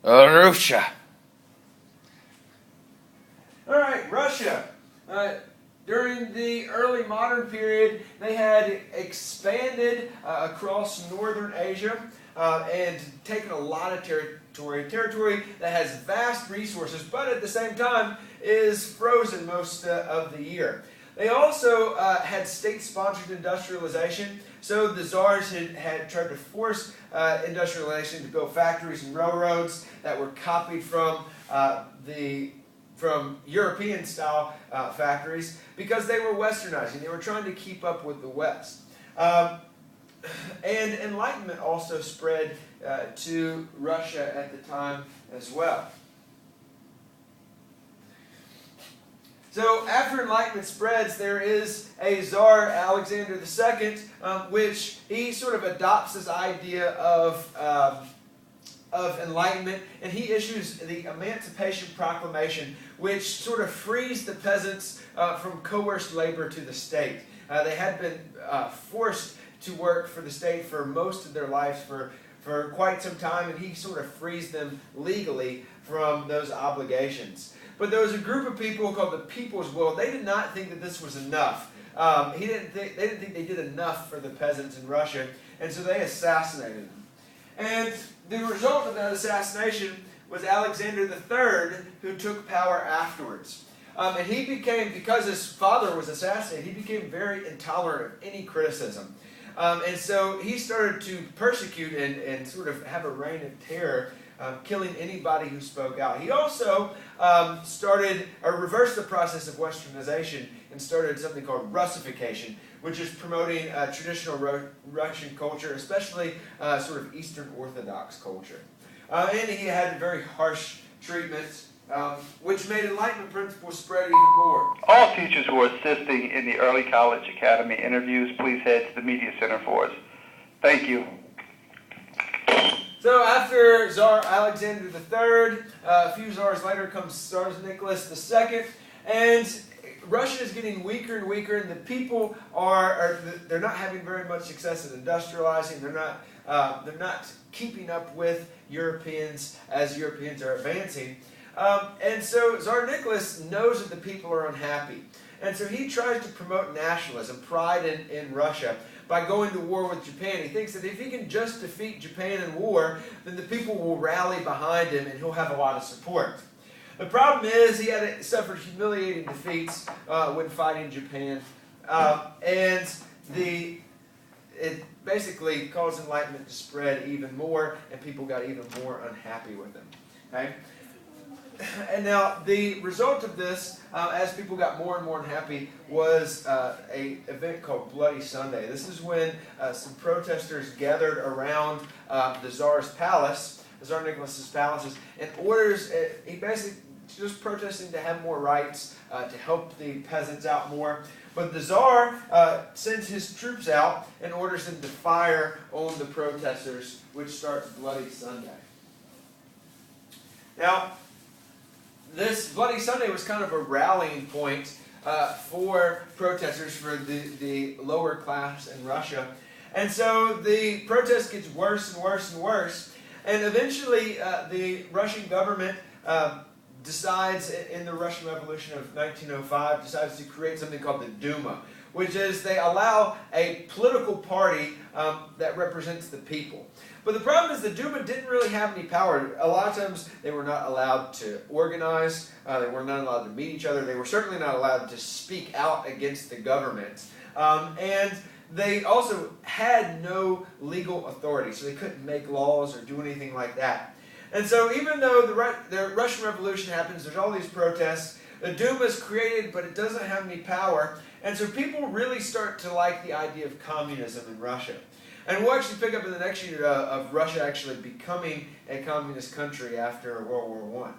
Russia. All right, Russia. During the early modern period, they had expanded across northern Asia and taken a lot of territory that has vast resources, but at the same time is frozen most of the year. They also had state-sponsored industrialization, so the czars had tried to force industrialization to build factories and railroads that were copied from European-style factories because they were westernizing. They were trying to keep up with the West. And Enlightenment also spread to Russia at the time as well. So after Enlightenment spreads, there is a Tsar, Alexander II, which he sort of adopts this idea of Enlightenment, and he issues the Emancipation Proclamation, which sort of frees the peasants from coerced labor to the state. They had been forced to work for the state for most of their lives for quite some time, and he sort of frees them legally from those obligations. But there was a group of people called the People's Will. They did not think that this was enough. They didn't think they did enough for the peasants in Russia, and so they assassinated him. And the result of that assassination was Alexander III, who took power afterwards. And he became, because his father was assassinated, he became very intolerant of any criticism. And so he started to persecute and sort of have a reign of terror, killing anybody who spoke out. He also reversed the process of westernization and started something called Russification, which is promoting traditional Russian culture, especially sort of Eastern Orthodox culture. And he had very harsh treatments, which made Enlightenment principles spread even more. All teachers who are assisting in the Early College Academy interviews, please head to the Media Center for us. Thank you. So after Tsar Alexander III, a few czars later comes Tsar Nicholas II, and Russia is getting weaker and weaker, and the people they're not having very much success in industrializing. They're not keeping up with Europeans as Europeans are advancing. And so Tsar Nicholas knows that the people are unhappy. And so he tries to promote nationalism, pride in Russia, by going to war with Japan. He thinks that if he can just defeat Japan in war, then the people will rally behind him and he'll have a lot of support. The problem is he had suffered humiliating defeats when fighting Japan. And it basically caused Enlightenment to spread even more, and people got even more unhappy with him. Okay? And now the result of this, as people got more and more unhappy, was an event called Bloody Sunday. This is when some protesters gathered around the Tsar's palace, Tsar Nicholas's palaces, and he basically just protesting to have more rights, to help the peasants out more. But the Tsar sends his troops out and orders them to fire on the protesters, which starts Bloody Sunday. Now, this Bloody Sunday was kind of a rallying point for protesters, for the lower class in Russia. And so the protest gets worse and worse and worse. And eventually the Russian government decides, in the Russian Revolution of 1905, decides to create something called the Duma, which is they allow a political party that represents the people. But the problem is the Duma didn't really have any power. A lot of times they were not allowed to organize, they were not allowed to meet each other, they were certainly not allowed to speak out against the government. And they also had no legal authority, so they couldn't make laws or do anything like that. And so even though the Russian Revolution happens, there's all these protests, the Duma is created, but it doesn't have any power. And so people really start to like the idea of communism in Russia. And we'll actually pick up in the next unit of Russia actually becoming a communist country after World War I.